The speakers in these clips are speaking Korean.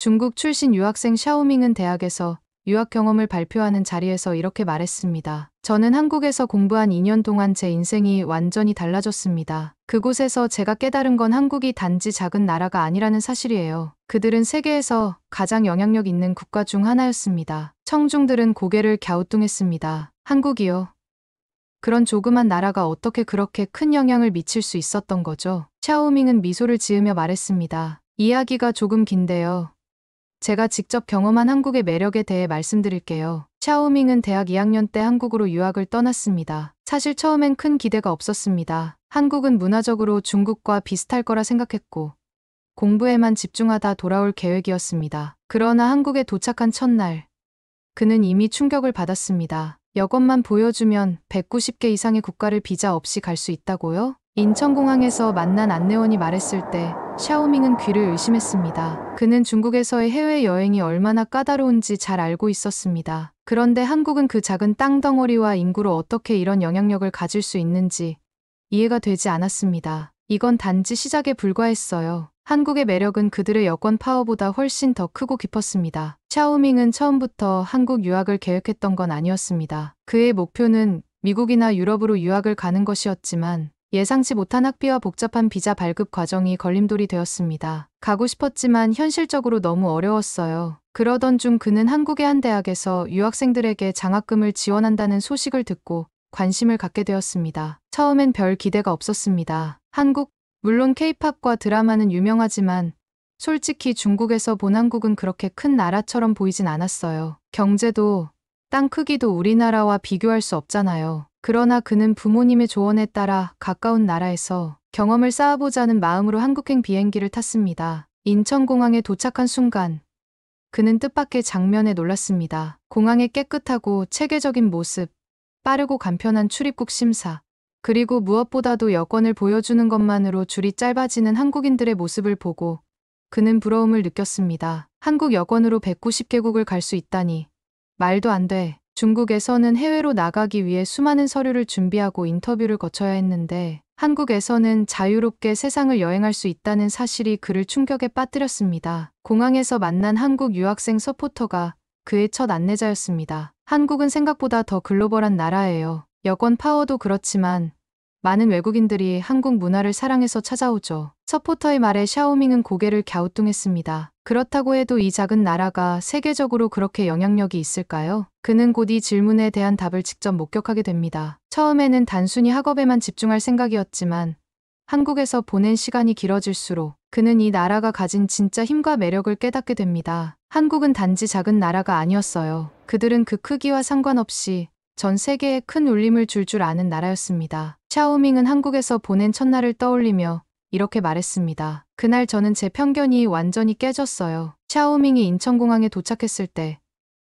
중국 출신 유학생 샤오밍은 대학에서 유학 경험을 발표하는 자리에서 이렇게 말했습니다. 저는 한국에서 공부한 2년 동안 제 인생이 완전히 달라졌습니다. 그곳에서 제가 깨달은 건 한국이 단지 작은 나라가 아니라는 사실이에요. 그들은 세계에서 가장 영향력 있는 국가 중 하나였습니다. 청중들은 고개를 갸우뚱했습니다. 한국이요? 그런 조그만 나라가 어떻게 그렇게 큰 영향을 미칠 수 있었던 거죠? 샤오밍은 미소를 지으며 말했습니다. 이야기가 조금 긴데요. 제가 직접 경험한 한국의 매력에 대해 말씀드릴게요. 샤오밍은 대학 2학년 때 한국으로 유학을 떠났습니다. 사실 처음엔 큰 기대가 없었습니다. 한국은 문화적으로 중국과 비슷할 거라 생각했고 공부에만 집중하다 돌아올 계획이었습니다. 그러나 한국에 도착한 첫날 그는 이미 충격을 받았습니다. 여권만 보여주면 190개 이상의 국가를 비자 없이 갈 수 있다고요? 인천공항에서 만난 안내원이 말했을 때 샤오밍은 귀를 의심했습니다. 그는 중국에서의 해외여행이 얼마나 까다로운지 잘 알고 있었습니다. 그런데 한국은 그 작은 땅덩어리와 인구로 어떻게 이런 영향력을 가질 수 있는지 이해가 되지 않았습니다. 이건 단지 시작에 불과했어요. 한국의 매력은 그들의 여권 파워보다 훨씬 더 크고 깊었습니다. 샤오밍은 처음부터 한국 유학을 계획했던 건 아니었습니다. 그의 목표는 미국이나 유럽으로 유학을 가는 것이었지만 예상치 못한 학비와 복잡한 비자 발급 과정이 걸림돌이 되었습니다. 가고 싶었지만 현실적으로 너무 어려웠어요. 그러던 중 그는 한국의 한 대학에서 유학생들에게 장학금을 지원한다는 소식을 듣고 관심을 갖게 되었습니다. 처음엔 별 기대가 없었습니다. 물론 케이팝과 드라마는 유명하지만 솔직히 중국에서 본 한국은 그렇게 큰 나라처럼 보이진 않았어요. 경제도, 땅 크기도 우리나라와 비교할 수 없잖아요. 그러나 그는 부모님의 조언에 따라 가까운 나라에서 경험을 쌓아보자는 마음으로 한국행 비행기를 탔습니다. 인천공항에 도착한 순간 그는 뜻밖의 장면에 놀랐습니다. 공항의 깨끗하고 체계적인 모습, 빠르고 간편한 출입국 심사, 그리고 무엇보다도 여권을 보여주는 것만으로 줄이 짧아지는 한국인들의 모습을 보고 그는 부러움을 느꼈습니다. 한국 여권으로 190개국을 갈 수 있다니. 말도 안 돼. 중국에서는 해외로 나가기 위해 수많은 서류를 준비하고 인터뷰를 거쳐야 했는데 한국에서는 자유롭게 세상을 여행할 수 있다는 사실이 그를 충격에 빠뜨렸습니다. 공항에서 만난 한국 유학생 서포터가 그의 첫 안내자였습니다. 한국은 생각보다 더 글로벌한 나라예요. 여권 파워도 그렇지만 많은 외국인들이 한국 문화를 사랑해서 찾아오죠. 서포터의 말에 샤오밍은 고개를 갸우뚱했습니다. 그렇다고 해도 이 작은 나라가 세계적으로 그렇게 영향력이 있을까요? 그는 곧 이 질문에 대한 답을 직접 목격하게 됩니다. 처음에는 단순히 학업에만 집중할 생각이었지만 한국에서 보낸 시간이 길어질수록 그는 이 나라가 가진 진짜 힘과 매력을 깨닫게 됩니다. 한국은 단지 작은 나라가 아니었어요. 그들은 그 크기와 상관없이 전 세계에 큰 울림을 줄 아는 나라였습니다. 샤오밍은 한국에서 보낸 첫날을 떠올리며 이렇게 말했습니다. 그날 저는 제 편견이 완전히 깨졌어요. 샤오밍이 인천공항에 도착했을 때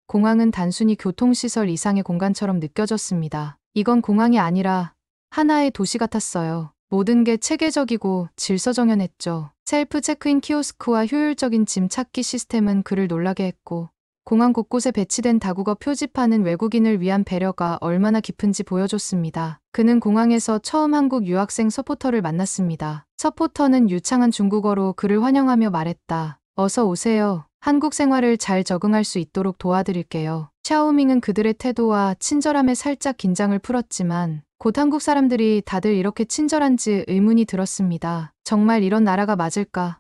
공항은 단순히 교통시설 이상의 공간처럼 느껴졌습니다. 이건 공항이 아니라 하나의 도시 같았어요. 모든 게 체계적이고 질서정연했죠. 셀프 체크인 키오스크와 효율적인 짐 찾기 시스템은 그를 놀라게 했고 공항 곳곳에 배치된 다국어 표지판은 외국인을 위한 배려가 얼마나 깊은지 보여줬습니다. 그는 공항에서 처음 한국 유학생 서포터를 만났습니다. 서포터는 유창한 중국어로 그를 환영하며 말했다. 어서 오세요. 한국 생활을 잘 적응할 수 있도록 도와드릴게요. 샤오밍은 그들의 태도와 친절함에 살짝 긴장을 풀었지만 곧 한국 사람들이 다들 이렇게 친절한지 의문이 들었습니다. 정말 이런 나라가 맞을까?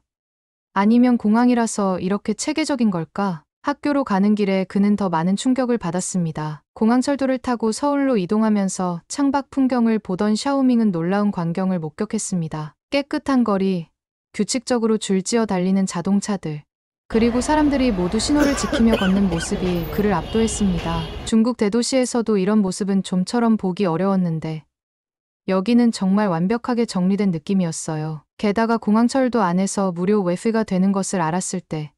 아니면 공항이라서 이렇게 체계적인 걸까? 학교로 가는 길에 그는 더 많은 충격을 받았습니다. 공항철도를 타고 서울로 이동하면서 창밖 풍경을 보던 샤오밍은 놀라운 광경을 목격했습니다. 깨끗한 거리, 규칙적으로 줄지어 달리는 자동차들, 그리고 사람들이 모두 신호를 지키며 걷는 모습이 그를 압도했습니다. 중국 대도시에서도 이런 모습은 좀처럼 보기 어려웠는데 여기는 정말 완벽하게 정리된 느낌이었어요. 게다가 공항철도 안에서 무료 와이파이가 되는 것을 알았을 때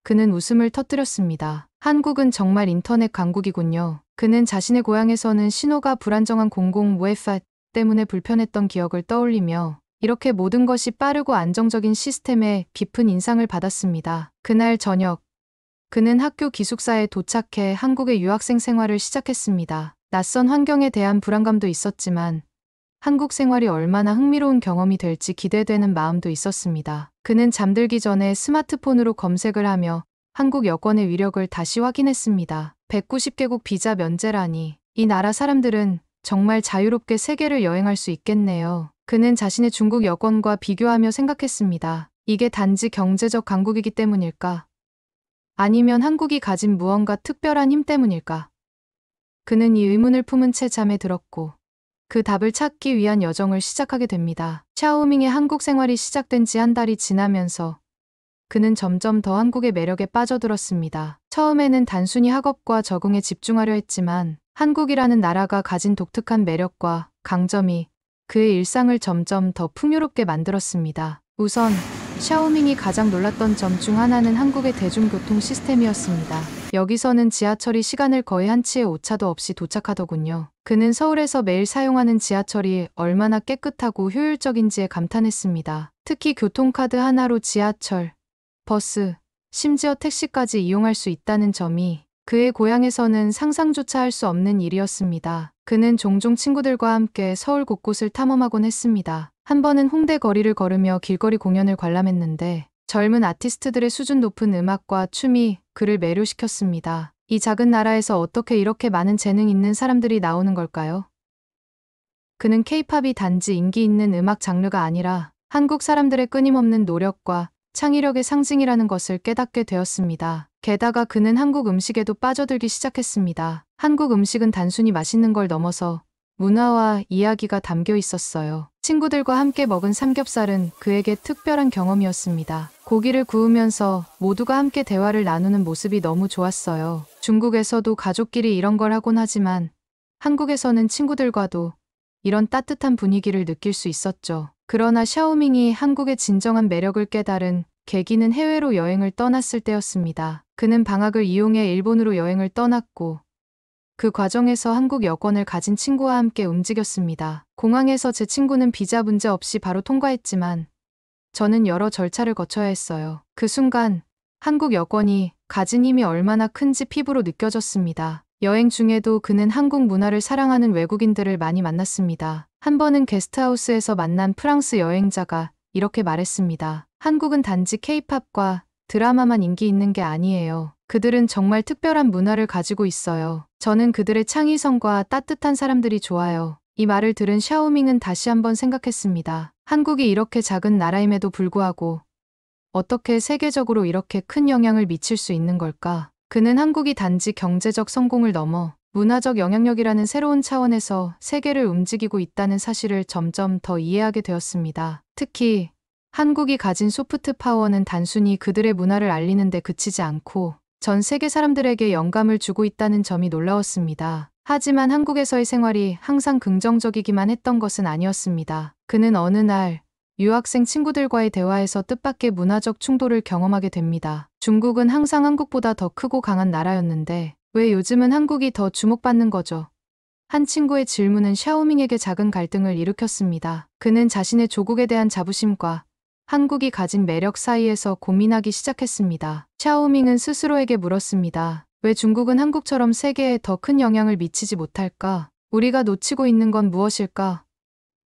그는 웃음을 터뜨렸습니다. 한국은 정말 인터넷 강국이군요. 그는 자신의 고향에서는 신호가 불안정한 공공 와이파이 때문에 불편했던 기억을 떠올리며 이렇게 모든 것이 빠르고 안정적인 시스템에 깊은 인상을 받았습니다. 그날 저녁, 그는 학교 기숙사에 도착해 한국의 유학생 생활을 시작했습니다. 낯선 환경에 대한 불안감도 있었지만 한국 생활이 얼마나 흥미로운 경험이 될지 기대되는 마음도 있었습니다. 그는 잠들기 전에 스마트폰으로 검색을 하며 한국 여권의 위력을 다시 확인했습니다. 190개국 비자 면제라니, 이 나라 사람들은 정말 자유롭게 세계를 여행할 수 있겠네요. 그는 자신의 중국 여권과 비교하며 생각했습니다. 이게 단지 경제적 강국이기 때문일까? 아니면 한국이 가진 무언가 특별한 힘 때문일까? 그는 이 의문을 품은 채 잠에 들었고 그 답을 찾기 위한 여정을 시작하게 됩니다. 샤오밍의 한국 생활이 시작된 지 한 달이 지나면서 그는 점점 더 한국의 매력에 빠져들었습니다. 처음에는 단순히 학업과 적응에 집중하려 했지만 한국이라는 나라가 가진 독특한 매력과 강점이 그의 일상을 점점 더 풍요롭게 만들었습니다. 우선 샤오밍이 가장 놀랐던 점 중 하나는 한국의 대중교통 시스템이었습니다. 여기서는 지하철이 시간을 거의 한치의 오차도 없이 도착하더군요. 그는 서울에서 매일 사용하는 지하철이 얼마나 깨끗하고 효율적인지에 감탄했습니다. 특히 교통카드 하나로 지하철, 버스, 심지어 택시까지 이용할 수 있다는 점이 그의 고향에서는 상상조차 할 수 없는 일이었습니다. 그는 종종 친구들과 함께 서울 곳곳을 탐험하곤 했습니다. 한 번은 홍대 거리를 걸으며 길거리 공연을 관람했는데 젊은 아티스트들의 수준 높은 음악과 춤이 그를 매료시켰습니다. 이 작은 나라에서 어떻게 이렇게 많은 재능 있는 사람들이 나오는 걸까요? 그는 케이팝이 단지 인기 있는 음악 장르가 아니라 한국 사람들의 끊임없는 노력과 창의력의 상징이라는 것을 깨닫게 되었습니다. 게다가 그는 한국 음식에도 빠져들기 시작했습니다. 한국 음식은 단순히 맛있는 걸 넘어서 문화와 이야기가 담겨 있었어요. 친구들과 함께 먹은 삼겹살은 그에게 특별한 경험이었습니다. 고기를 구우면서 모두가 함께 대화를 나누는 모습이 너무 좋았어요. 중국에서도 가족끼리 이런 걸 하곤 하지만 한국에서는 친구들과도 이런 따뜻한 분위기를 느낄 수 있었죠. 그러나 샤오밍이 한국의 진정한 매력을 깨달은 계기는 해외로 여행을 떠났을 때였습니다. 그는 방학을 이용해 일본으로 여행을 떠났고 그 과정에서 한국 여권을 가진 친구와 함께 움직였습니다. 공항에서 제 친구는 비자 문제 없이 바로 통과했지만 저는 여러 절차를 거쳐야 했어요. 그 순간 한국 여권이 가진 힘이 얼마나 큰지 피부로 느껴졌습니다. 여행 중에도 그는 한국 문화를 사랑하는 외국인들을 많이 만났습니다. 한 번은 게스트하우스에서 만난 프랑스 여행자가 이렇게 말했습니다. 한국은 단지 케이팝과 드라마만 인기 있는 게 아니에요. 그들은 정말 특별한 문화를 가지고 있어요. 저는 그들의 창의성과 따뜻한 사람들이 좋아요. 이 말을 들은 샤오밍은 다시 한번 생각했습니다. 한국이 이렇게 작은 나라임에도 불구하고 어떻게 세계적으로 이렇게 큰 영향을 미칠 수 있는 걸까? 그는 한국이 단지 경제적 성공을 넘어 문화적 영향력이라는 새로운 차원에서 세계를 움직이고 있다는 사실을 점점 더 이해하게 되었습니다. 특히 한국이 가진 소프트 파워는 단순히 그들의 문화를 알리는 데 그치지 않고 전 세계 사람들에게 영감을 주고 있다는 점이 놀라웠습니다. 하지만 한국에서의 생활이 항상 긍정적이기만 했던 것은 아니었습니다. 그는 어느 날 유학생 친구들과의 대화에서 뜻밖의 문화적 충돌을 경험하게 됩니다. 중국은 항상 한국보다 더 크고 강한 나라였는데 왜 요즘은 한국이 더 주목받는 거죠? 한 친구의 질문은 샤오밍에게 작은 갈등을 일으켰습니다. 그는 자신의 조국에 대한 자부심과 한국이 가진 매력 사이에서 고민하기 시작했습니다. 샤오밍은 스스로에게 물었습니다. 왜 중국은 한국처럼 세계에 더 큰 영향을 미치지 못할까? 우리가 놓치고 있는 건 무엇일까?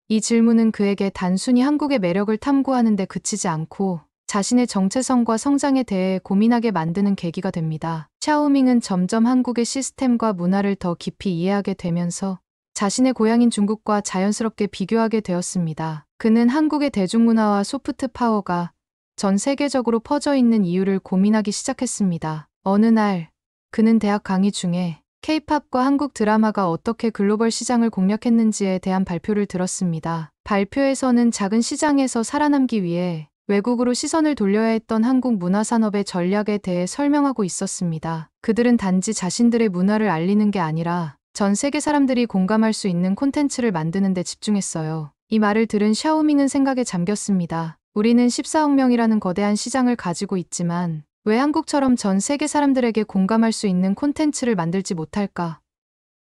이 질문은 그에게 단순히 한국의 매력을 탐구하는 데 그치지 않고 자신의 정체성과 성장에 대해 고민하게 만드는 계기가 됩니다. 샤오밍은 점점 한국의 시스템과 문화를 더 깊이 이해하게 되면서 자신의 고향인 중국과 자연스럽게 비교하게 되었습니다. 그는 한국의 대중문화와 소프트 파워가 전 세계적으로 퍼져 있는 이유를 고민하기 시작했습니다. 어느 날 그는 대학 강의 중에 케이팝과 한국 드라마가 어떻게 글로벌 시장을 공략했는지에 대한 발표를 들었습니다. 발표에서는 작은 시장에서 살아남기 위해 외국으로 시선을 돌려야 했던 한국 문화산업의 전략에 대해 설명하고 있었습니다. 그들은 단지 자신들의 문화를 알리는 게 아니라 전 세계 사람들이 공감할 수 있는 콘텐츠를 만드는 데 집중했어요. 이 말을 들은 샤오밍은 생각에 잠겼습니다. 우리는 14억 명이라는 거대한 시장을 가지고 있지만 왜 한국처럼 전 세계 사람들에게 공감할 수 있는 콘텐츠를 만들지 못할까?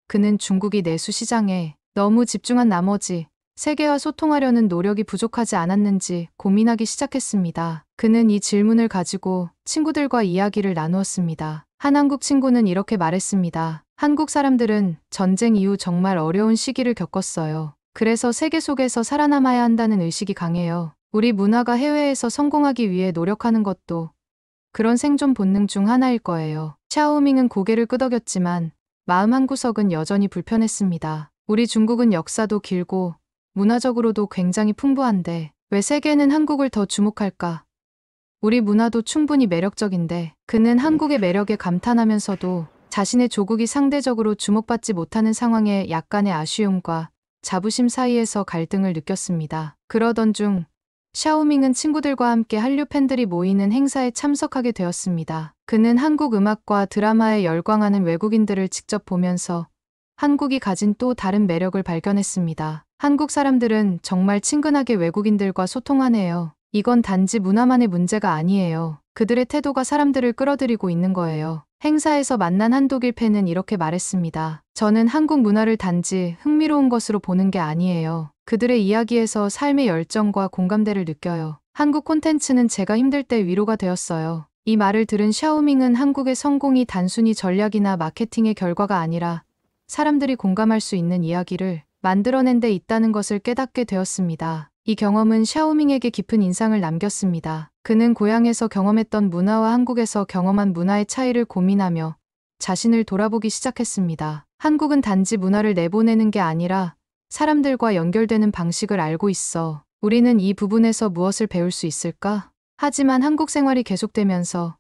그는 중국이 내수 시장에 너무 집중한 나머지 세계와 소통하려는 노력이 부족하지 않았는지 고민하기 시작했습니다. 그는 이 질문을 가지고 친구들과 이야기를 나누었습니다. 한 한국 친구는 이렇게 말했습니다. 한국 사람들은 전쟁 이후 정말 어려운 시기를 겪었어요. 그래서 세계 속에서 살아남아야 한다는 의식이 강해요. 우리 문화가 해외에서 성공하기 위해 노력하는 것도 그런 생존 본능 중 하나일 거예요. 샤오밍은 고개를 끄덕였지만 마음 한구석은 여전히 불편했습니다. 우리 중국은 역사도 길고 문화적으로도 굉장히 풍부한데 왜 세계는 한국을 더 주목할까? 우리 문화도 충분히 매력적인데 그는 한국의 매력에 감탄하면서도 자신의 조국이 상대적으로 주목받지 못하는 상황에 약간의 아쉬움과 자부심 사이에서 갈등을 느꼈습니다. 그러던 중 샤오밍은 친구들과 함께 한류 팬들이 모이는 행사에 참석하게 되었습니다. 그는 한국 음악과 드라마에 열광하는 외국인들을 직접 보면서 한국이 가진 또 다른 매력을 발견했습니다. 한국 사람들은 정말 친근하게 외국인들과 소통하네요. 이건 단지 문화만의 문제가 아니에요. 그들의 태도가 사람들을 끌어들이고 있는 거예요. 행사에서 만난 한독일 팬은 이렇게 말했습니다. 저는 한국 문화를 단지 흥미로운 것으로 보는 게 아니에요. 그들의 이야기에서 삶의 열정과 공감대를 느껴요. 한국 콘텐츠는 제가 힘들 때 위로가 되었어요. 이 말을 들은 샤오밍은 한국의 성공이 단순히 전략이나 마케팅의 결과가 아니라 사람들이 공감할 수 있는 이야기를 만들어낸 데 있다는 것을 깨닫게 되었습니다. 이 경험은 샤오밍에게 깊은 인상을 남겼습니다. 그는 고향에서 경험했던 문화와 한국에서 경험한 문화의 차이를 고민하며 자신을 돌아보기 시작했습니다. 한국은 단지 문화를 내보내는 게 아니라 사람들과 연결되는 방식을 알고 있어. 우리는 이 부분에서 무엇을 배울 수 있을까? 하지만 한국 생활이 계속되면서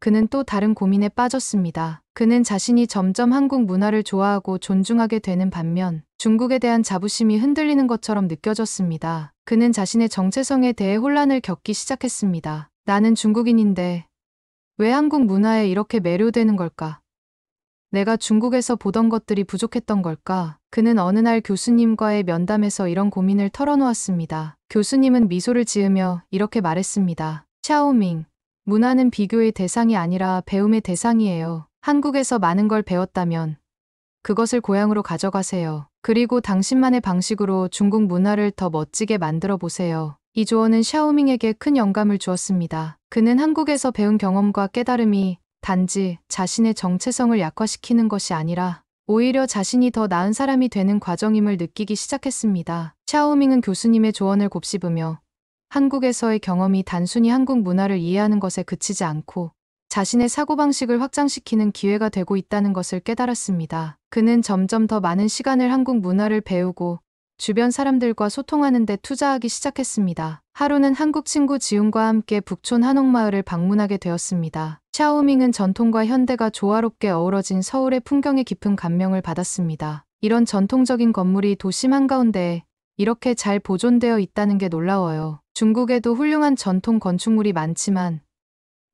그는 또 다른 고민에 빠졌습니다. 그는 자신이 점점 한국 문화를 좋아하고 존중하게 되는 반면 중국에 대한 자부심이 흔들리는 것처럼 느껴졌습니다. 그는 자신의 정체성에 대해 혼란을 겪기 시작했습니다. 나는 중국인인데 왜 한국 문화에 이렇게 매료되는 걸까? 내가 중국에서 보던 것들이 부족했던 걸까? 그는 어느 날 교수님과의 면담에서 이런 고민을 털어놓았습니다. 교수님은 미소를 지으며 이렇게 말했습니다. 샤오밍, 문화는 비교의 대상이 아니라 배움의 대상이에요. 한국에서 많은 걸 배웠다면 그것을 고향으로 가져가세요. 그리고 당신만의 방식으로 중국 문화를 더 멋지게 만들어 보세요. 이 조언은 샤오밍에게 큰 영감을 주었습니다. 그는 한국에서 배운 경험과 깨달음이 단지 자신의 정체성을 약화시키는 것이 아니라 오히려 자신이 더 나은 사람이 되는 과정임을 느끼기 시작했습니다. 샤오밍은 교수님의 조언을 곱씹으며 한국에서의 경험이 단순히 한국 문화를 이해하는 것에 그치지 않고 자신의 사고방식을 확장시키는 기회가 되고 있다는 것을 깨달았습니다. 그는 점점 더 많은 시간을 한국 문화를 배우고 주변 사람들과 소통하는 데 투자하기 시작했습니다. 하루는 한국 친구 지훈과 함께 북촌 한옥마을을 방문하게 되었습니다. 샤오밍은 전통과 현대가 조화롭게 어우러진 서울의 풍경에 깊은 감명을 받았습니다. 이런 전통적인 건물이 도심 한가운데에 이렇게 잘 보존되어 있다는 게 놀라워요. 중국에도 훌륭한 전통 건축물이 많지만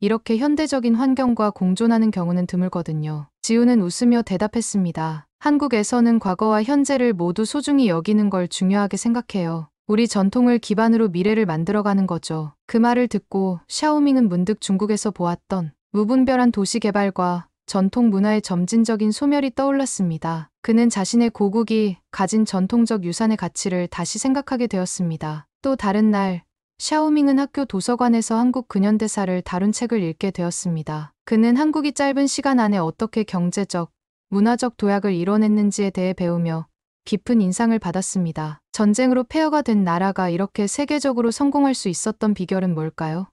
이렇게 현대적인 환경과 공존하는 경우는 드물거든요. 지우는 웃으며 대답했습니다. 한국에서는 과거와 현재를 모두 소중히 여기는 걸 중요하게 생각해요. 우리 전통을 기반으로 미래를 만들어가는 거죠. 그 말을 듣고 샤오밍은 문득 중국에서 보았던 무분별한 도시 개발과 전통 문화의 점진적인 소멸이 떠올랐습니다. 그는 자신의 고국이 가진 전통적 유산의 가치를 다시 생각하게 되었습니다. 또 다른 날, 샤오밍은 학교 도서관에서 한국 근현대사를 다룬 책을 읽게 되었습니다. 그는 한국이 짧은 시간 안에 어떻게 경제적, 문화적 도약을 이뤄냈는지에 대해 배우며 깊은 인상을 받았습니다. 전쟁으로 폐허가 된 나라가 이렇게 세계적으로 성공할 수 있었던 비결은 뭘까요?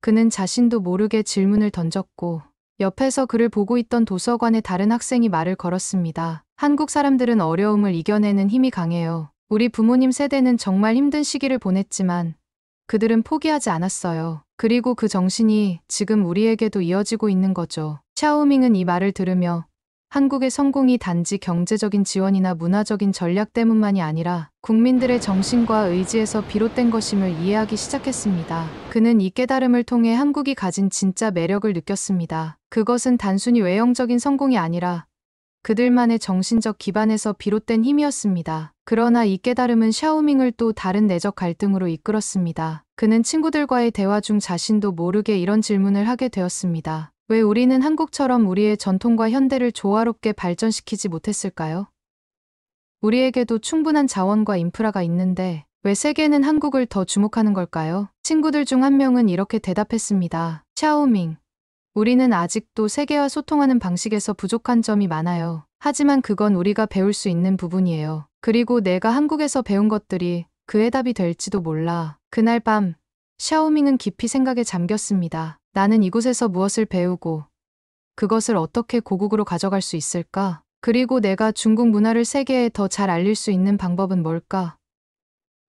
그는 자신도 모르게 질문을 던졌고 옆에서 그를 보고 있던 도서관의 다른 학생이 말을 걸었습니다. 한국 사람들은 어려움을 이겨내는 힘이 강해요. 우리 부모님 세대는 정말 힘든 시기를 보냈지만 그들은 포기하지 않았어요. 그리고 그 정신이 지금 우리에게도 이어지고 있는 거죠. 샤오밍은 이 말을 들으며 한국의 성공이 단지 경제적인 지원이나 문화적인 전략 때문만이 아니라 국민들의 정신과 의지에서 비롯된 것임을 이해하기 시작했습니다. 그는 이 깨달음을 통해 한국이 가진 진짜 매력을 느꼈습니다. 그것은 단순히 외형적인 성공이 아니라 그들만의 정신적 기반에서 비롯된 힘이었습니다. 그러나 이 깨달음은 샤오밍을 또 다른 내적 갈등으로 이끌었습니다. 그는 친구들과의 대화 중 자신도 모르게 이런 질문을 하게 되었습니다. 왜 우리는 한국처럼 우리의 전통과 현대를 조화롭게 발전시키지 못했을까요? 우리에게도 충분한 자원과 인프라가 있는데 왜 세계는 한국을 더 주목하는 걸까요? 친구들 중 한 명은 이렇게 대답했습니다. 샤오밍, 우리는 아직도 세계와 소통하는 방식에서 부족한 점이 많아요. 하지만 그건 우리가 배울 수 있는 부분이에요. 그리고 내가 한국에서 배운 것들이 그 해답이 될지도 몰라. 그날 밤, 샤오밍은 깊이 생각에 잠겼습니다. 나는 이곳에서 무엇을 배우고 그것을 어떻게 고국으로 가져갈 수 있을까? 그리고 내가 중국 문화를 세계에 더 잘 알릴 수 있는 방법은 뭘까?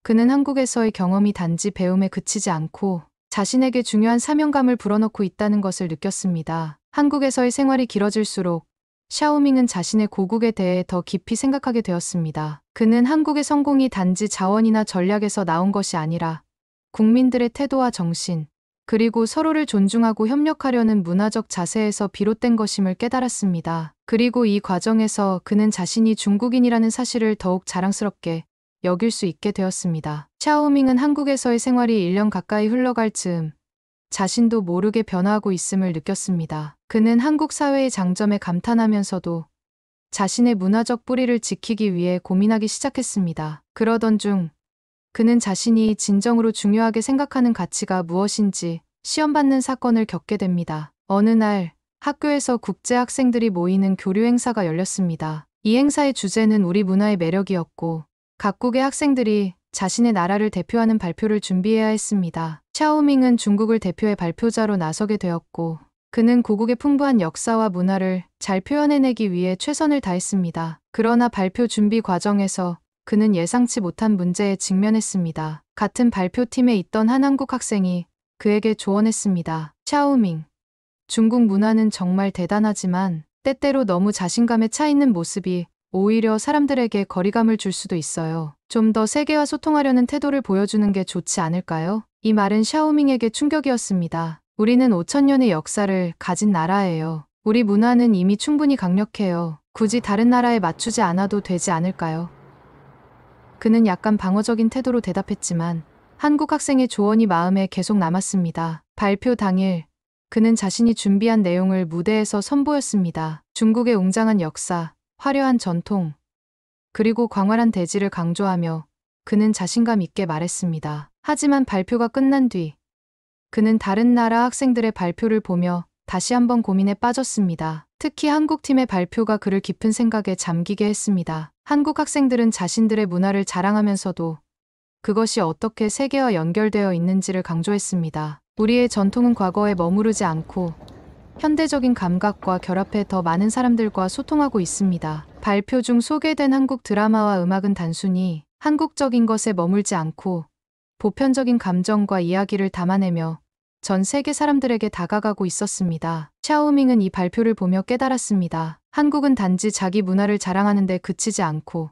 그는 한국에서의 경험이 단지 배움에 그치지 않고 자신에게 중요한 사명감을 불어넣고 있다는 것을 느꼈습니다. 한국에서의 생활이 길어질수록 샤오밍은 자신의 고국에 대해 더 깊이 생각하게 되었습니다. 그는 한국의 성공이 단지 자원이나 전략에서 나온 것이 아니라 국민들의 태도와 정신, 그리고 서로를 존중하고 협력하려는 문화적 자세에서 비롯된 것임을 깨달았습니다. 그리고 이 과정에서 그는 자신이 중국인이라는 사실을 더욱 자랑스럽게 여길 수 있게 되었습니다. 샤오밍은 한국에서의 생활이 1년 가까이 흘러갈 즈음 자신도 모르게 변화하고 있음을 느꼈습니다. 그는 한국 사회의 장점에 감탄하면서도 자신의 문화적 뿌리를 지키기 위해 고민하기 시작했습니다. 그러던 중 그는 자신이 진정으로 중요하게 생각하는 가치가 무엇인지 시험받는 사건을 겪게 됩니다. 어느 날 학교에서 국제 학생들이 모이는 교류 행사가 열렸습니다. 이 행사의 주제는 우리 문화의 매력이었고 각국의 학생들이 자신의 나라를 대표하는 발표를 준비해야 했습니다. 샤오밍은 중국을 대표해 발표자로 나서게 되었고 그는 고국의 풍부한 역사와 문화를 잘 표현해내기 위해 최선을 다했습니다. 그러나 발표 준비 과정에서 그는 예상치 못한 문제에 직면했습니다. 같은 발표팀에 있던 한 한국 학생이 그에게 조언했습니다. 샤오밍, 중국 문화는 정말 대단하지만 때때로 너무 자신감에 차 있는 모습이 오히려 사람들에게 거리감을 줄 수도 있어요. 좀 더 세계와 소통하려는 태도를 보여주는 게 좋지 않을까요? 이 말은 샤오밍에게 충격이었습니다. 우리는 5,000년의 역사를 가진 나라예요. 우리 문화는 이미 충분히 강력해요. 굳이 다른 나라에 맞추지 않아도 되지 않을까요? 그는 약간 방어적인 태도로 대답했지만 한국 학생의 조언이 마음에 계속 남았습니다. 발표 당일, 그는 자신이 준비한 내용을 무대에서 선보였습니다. 중국의 웅장한 역사, 화려한 전통, 그리고 광활한 대지를 강조하며 그는 자신감 있게 말했습니다. 하지만 발표가 끝난 뒤 그는 다른 나라 학생들의 발표를 보며 다시 한번 고민에 빠졌습니다. 특히 한국팀의 발표가 그를 깊은 생각에 잠기게 했습니다. 한국 학생들은 자신들의 문화를 자랑하면서도 그것이 어떻게 세계와 연결되어 있는지를 강조했습니다. 우리의 전통은 과거에 머무르지 않고 현대적인 감각과 결합해 더 많은 사람들과 소통하고 있습니다. 발표 중 소개된 한국 드라마와 음악은 단순히 한국적인 것에 머물지 않고 보편적인 감정과 이야기를 담아내며 전 세계 사람들에게 다가가고 있었습니다. 샤오밍은 이 발표를 보며 깨달았습니다. 한국은 단지 자기 문화를 자랑하는 데 그치지 않고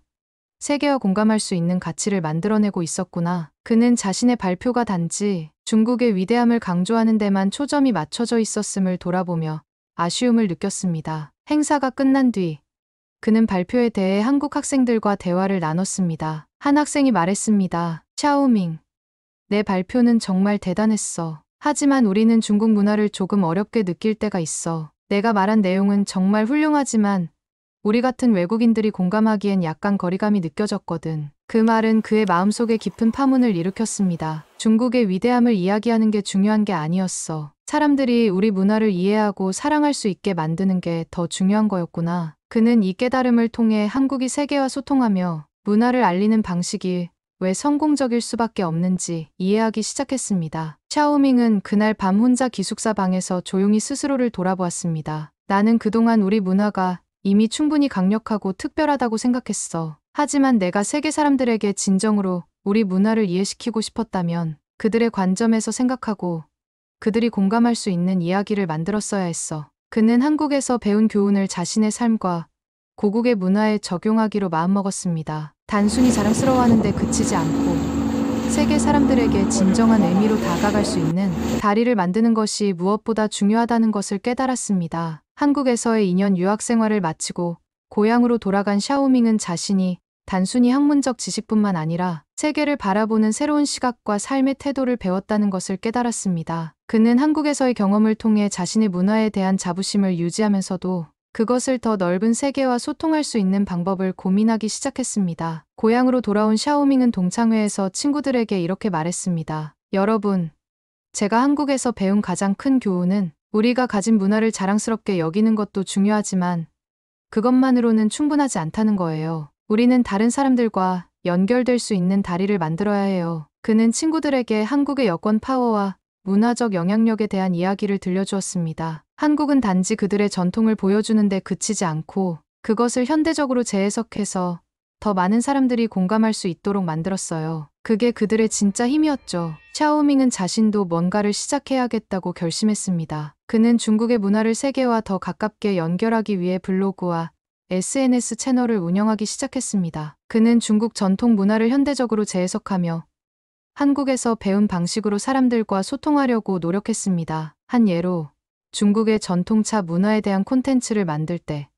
세계와 공감할 수 있는 가치를 만들어내고 있었구나. 그는 자신의 발표가 단지 중국의 위대함을 강조하는 데만 초점이 맞춰져 있었음을 돌아보며 아쉬움을 느꼈습니다. 행사가 끝난 뒤 그는 발표에 대해 한국 학생들과 대화를 나눴습니다. 한 학생이 말했습니다. 샤오밍, 내 발표는 정말 대단했어. 하지만 우리는 중국 문화를 조금 어렵게 느낄 때가 있어. 내가 말한 내용은 정말 훌륭하지만 우리 같은 외국인들이 공감하기엔 약간 거리감이 느껴졌거든. 그 말은 그의 마음속에 깊은 파문을 일으켰습니다. 중국의 위대함을 이야기하는 게 중요한 게 아니었어. 사람들이 우리 문화를 이해하고 사랑할 수 있게 만드는 게 더 중요한 거였구나. 그는 이 깨달음을 통해 한국이 세계와 소통하며 문화를 알리는 방식이 왜 성공적일 수밖에 없는지 이해하기 시작했습니다. 샤오밍은 그날 밤 혼자 기숙사 방에서 조용히 스스로를 돌아보았습니다. 나는 그동안 우리 문화가 이미 충분히 강력하고 특별하다고 생각했어. 하지만 내가 세계 사람들에게 진정으로 우리 문화를 이해시키고 싶었다면 그들의 관점에서 생각하고 그들이 공감할 수 있는 이야기를 만들었어야 했어. 그는 한국에서 배운 교훈을 자신의 삶과 고국의 문화에 적용하기로 마음먹었습니다. 단순히 자랑스러워하는 데 그치지 않고 세계 사람들에게 진정한 의미로 다가갈 수 있는 다리를 만드는 것이 무엇보다 중요하다는 것을 깨달았습니다. 한국에서의 2년 유학 생활을 마치고 고향으로 돌아간 샤오밍은 자신이 단순히 학문적 지식뿐만 아니라 세계를 바라보는 새로운 시각과 삶의 태도를 배웠다는 것을 깨달았습니다. 그는 한국에서의 경험을 통해 자신의 문화에 대한 자부심을 유지하면서도 그것을 더 넓은 세계와 소통할 수 있는 방법을 고민하기 시작했습니다. 고향으로 돌아온 샤오밍은 동창회에서 친구들에게 이렇게 말했습니다. 여러분, 제가 한국에서 배운 가장 큰 교훈은 우리가 가진 문화를 자랑스럽게 여기는 것도 중요하지만 그것만으로는 충분하지 않다는 거예요. 우리는 다른 사람들과 연결될 수 있는 다리를 만들어야 해요. 그는 친구들에게 한국의 여권 파워와 문화적 영향력에 대한 이야기를 들려주었습니다. 한국은 단지 그들의 전통을 보여주는데 그치지 않고 그것을 현대적으로 재해석해서 더 많은 사람들이 공감할 수 있도록 만들었어요. 그게 그들의 진짜 힘이었죠. 샤오밍은 자신도 뭔가를 시작해야겠다고 결심했습니다. 그는 중국의 문화를 세계와 더 가깝게 연결하기 위해 블로그와 SNS 채널을 운영하기 시작했습니다. 그는 중국 전통 문화를 현대적으로 재해석하며 한국에서 배운 방식으로 사람들과 소통하려고 노력했습니다. 한 예로 중국의 전통차 문화에 대한 콘텐츠를 만들 때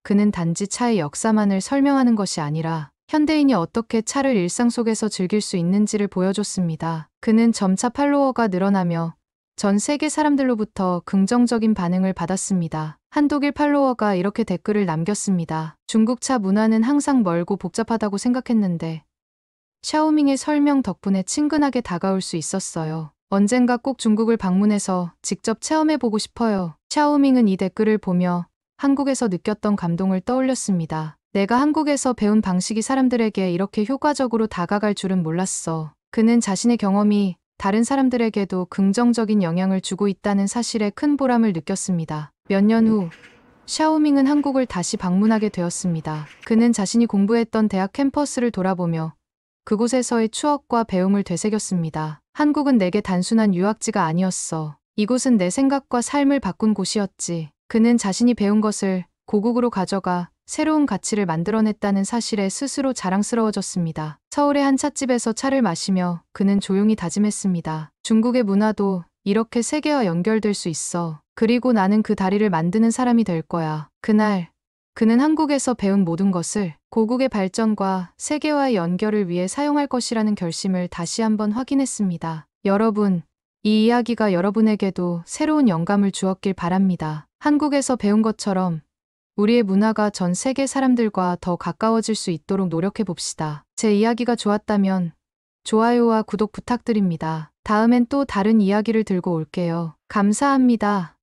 그는 단지 차의 역사만을 설명하는 것이 아니라 현대인이 어떻게 차를 일상 속에서 즐길 수 있는지를 보여줬습니다. 그는 점차 팔로워가 늘어나며 전 세계 사람들로부터 긍정적인 반응을 받았습니다. 한 독일 팔로워가 이렇게 댓글을 남겼습니다. 중국 차 문화는 항상 멀고 복잡하다고 생각했는데 샤오밍의 설명 덕분에 친근하게 다가올 수 있었어요. 언젠가 꼭 중국을 방문해서 직접 체험해보고 싶어요. 샤오밍은 이 댓글을 보며 한국에서 느꼈던 감동을 떠올렸습니다. 내가 한국에서 배운 방식이 사람들에게 이렇게 효과적으로 다가갈 줄은 몰랐어. 그는 자신의 경험이 다른 사람들에게도 긍정적인 영향을 주고 있다는 사실에 큰 보람을 느꼈습니다. 몇 년 후, 샤오밍은 한국을 다시 방문하게 되었습니다. 그는 자신이 공부했던 대학 캠퍼스를 돌아보며 그곳에서의 추억과 배움을 되새겼습니다. 한국은 내게 단순한 유학지가 아니었어. 이곳은 내 생각과 삶을 바꾼 곳이었지. 그는 자신이 배운 것을 고국으로 가져가 새로운 가치를 만들어냈다는 사실에 스스로 자랑스러워졌습니다. 서울의 한 찻집에서 차를 마시며 그는 조용히 다짐했습니다. 중국의 문화도 이렇게 세계와 연결될 수 있어. 그리고 나는 그 다리를 만드는 사람이 될 거야. 그날, 그는 한국에서 배운 모든 것을 고국의 발전과 세계와의 연결을 위해 사용할 것이라는 결심을 다시 한번 확인했습니다. 여러분, 이 이야기가 여러분에게도 새로운 영감을 주었길 바랍니다. 한국에서 배운 것처럼 우리의 문화가 전 세계 사람들과 더 가까워질 수 있도록 노력해 봅시다. 제 이야기가 좋았다면 좋아요와 구독 부탁드립니다. 다음엔 또 다른 이야기를 들고 올게요. 감사합니다.